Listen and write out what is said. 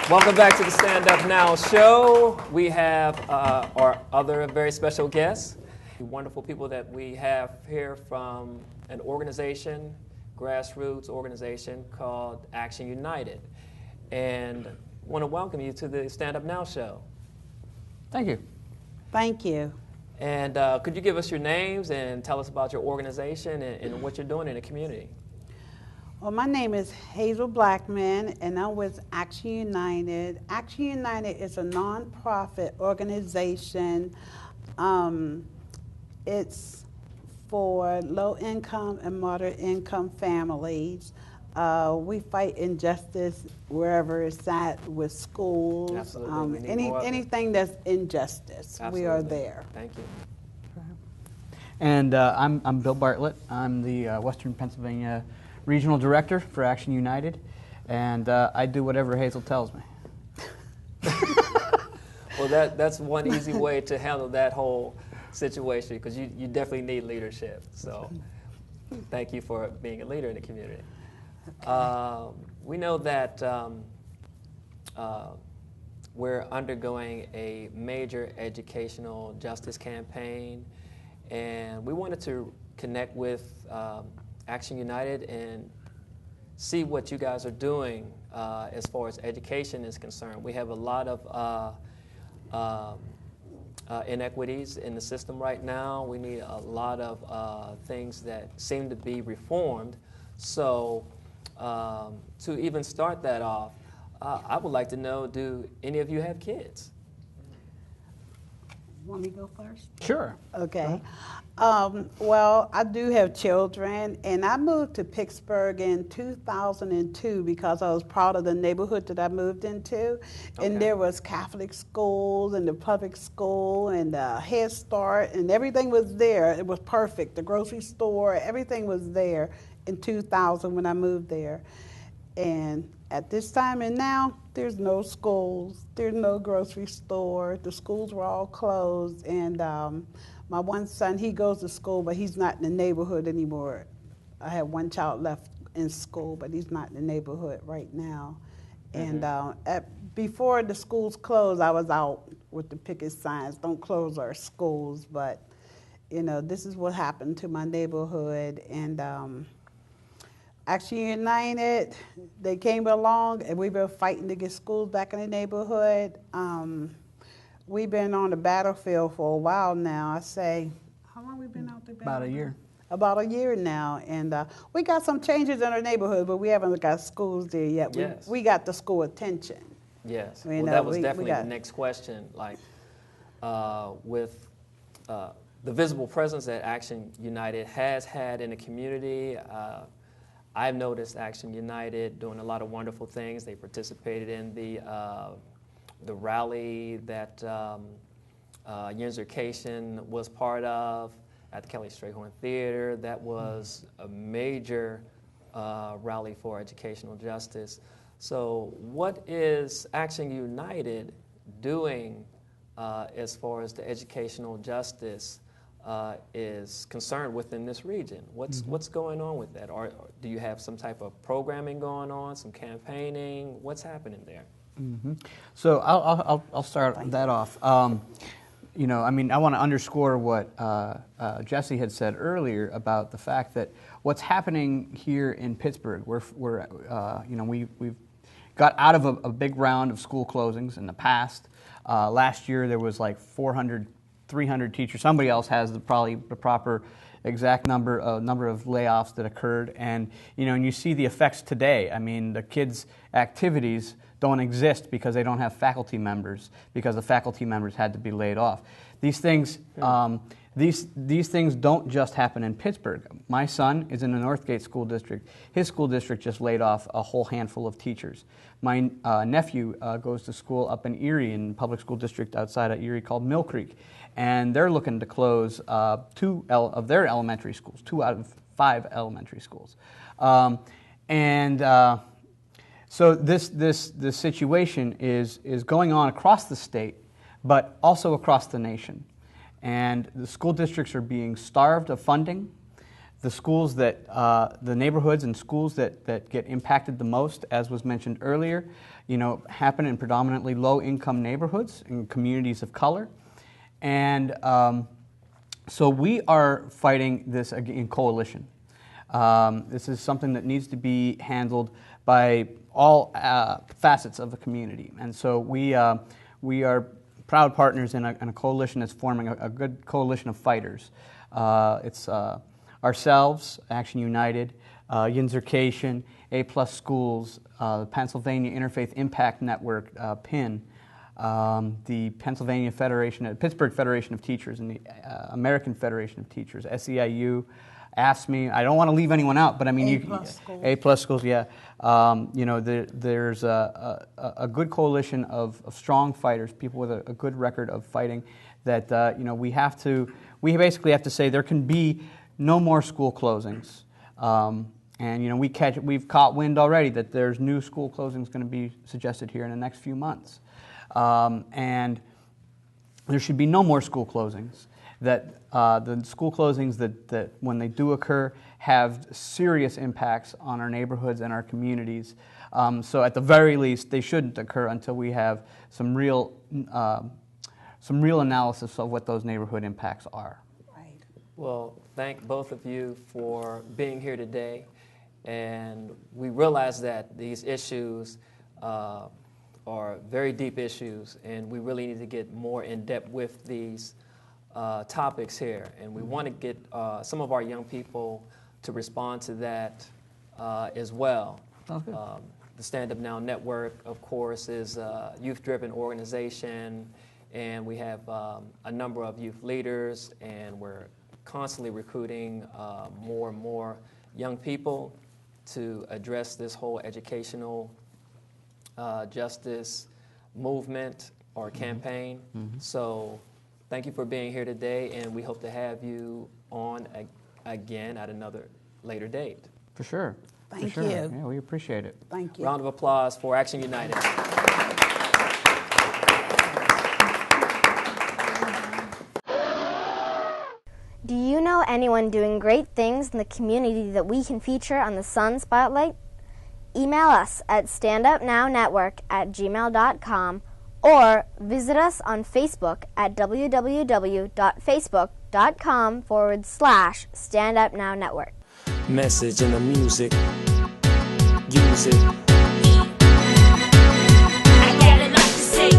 Welcome back to the Stand Up Now show. We have our other very special guests, wonderful people that we have here from an organization, grassroots organization called Action United. And I want to welcome you to the Stand Up Now show. Thank you. Thank you. And could you give us your names and tell us about your organization and what you're doing in the community? Well, my name is Hazel Blackman, and I'm with Action United. Action United is a nonprofit organization. It's for low-income and moderate-income families. We fight injustice wherever it's at with schools. Absolutely. Anything that's injustice, Absolutely. we are there. Thank you. And I'm Bill Bartlett. I'm the Western Pennsylvania Regional Director for Action United, and I do whatever Hazel tells me. Well, that's one easy way to handle that whole situation, because you definitely need leadership. So thank you for being a leader in the community. Okay. We know that we're undergoing a major educational justice campaign, and we wanted to connect with Action United and see what you guys are doing as far as education is concerned. We have a lot of inequities in the system right now. We need a lot of things that seem to be reformed. So to even start that off, I would like to know, do any of you have kids? Want me to go first? Sure. Okay. Well, I do have children, and I moved to Pittsburgh in 2002 because I was proud of the neighborhood that I moved into. Okay. And there was Catholic schools and the public school and the Head Start, and everything was there. It was perfect. The grocery store, everything was there in 2000 when I moved there. And at this time and now, there's no schools, there's no grocery store. The schools were all closed, and my one son, he goes to school, but he's not in the neighborhood anymore. I have one child left in school, but he's not in the neighborhood right now. Mm-hmm. And before the schools closed, I was out with the picket signs, don't close our schools, but you know, this is what happened to my neighborhood. And Action United, they came along, and we've been fighting to get schools back in the neighborhood. We've been on the battlefield for a while now. I say, how long we been out there? About a year. About a year now, and we got some changes in our neighborhood, but we haven't got schools there yet. Yes. We got the school attention. Yes. You well, know, that was definitely the next question. Like, with the visible presence that Action United has had in the community, I've noticed Action United doing a lot of wonderful things. They participated in the rally that Yinzercation was part of at the Kelly Strayhorn Theater. That was a major rally for educational justice. So what is Action United doing as far as the educational justice is concerned within this region? What's going on with that? Or do you have some type of programming going on, some campaigning? What's happening there? Mm-hmm. So I'll start that off. You know, I mean, I want to underscore what Jesse had said earlier about the fact that what's happening here in Pittsburgh, we've got out of a big round of school closings in the past. Last year there was like 400, 300 teachers. Somebody else has probably the proper exact number of layoffs that occurred, and you see the effects today. I mean, the kids' activities don't exist because they don't have faculty members, because the faculty members had to be laid off. These things, these things don't just happen in Pittsburgh. My son is in the Northgate School District. His school district just laid off a whole handful of teachers. My nephew goes to school up in Erie, in a public school district outside of Erie called Mill Creek, and they're looking to close 2 of their elementary schools, 2 out of 5 elementary schools. So this situation is going on across the state, but also across the nation. And the school districts are being starved of funding. The schools that, the neighborhoods and schools that get impacted the most, as was mentioned earlier, happen in predominantly low-income neighborhoods and communities of color. And so we are fighting this in coalition. This is something that needs to be handled by all facets of the community. And so we are proud partners in a coalition that's forming a good coalition of fighters. It's ourselves, Action United, Yinzercation, A+ Schools, the Pennsylvania Interfaith Impact Network, PIN, the Pittsburgh Federation of Teachers, and the American Federation of Teachers, SEIU, AFSCME. I don't want to leave anyone out, but I mean, A+ Schools, yeah. There's a good coalition of strong fighters, people with a good record of fighting. That we basically have to say there can be no more school closings. And we've caught wind already that there's new school closings going to be suggested here in the next few months. And there should be no more school closings. That the school closings that when they do occur have serious impacts on our neighborhoods and our communities. So at the very least, they shouldn't occur until we have some real analysis of what those neighborhood impacts are. Right. Well, thank both of you for being here today. And we realize that these issues are very deep issues, and we really need to get more in depth with these topics here. And we want to get some of our young people to respond to that as well. Sounds good. The Stand Up Now Network, of course, is a youth-driven organization, and we have a number of youth leaders, and we're constantly recruiting more and more young people to address this whole educational justice movement or campaign. Mm-hmm. So thank you for being here today, and we hope to have you on again at another later date. For sure. Thank you. Yeah, we appreciate it. Thank you. Round of applause for Action United. Do you know anyone doing great things in the community that we can feature on the Sun Spotlight? Email us at standupnownetwork@gmail.com or visit us on Facebook at www.facebook.com/standupnownetwork. Message in the music. Use it. I got a lot to say.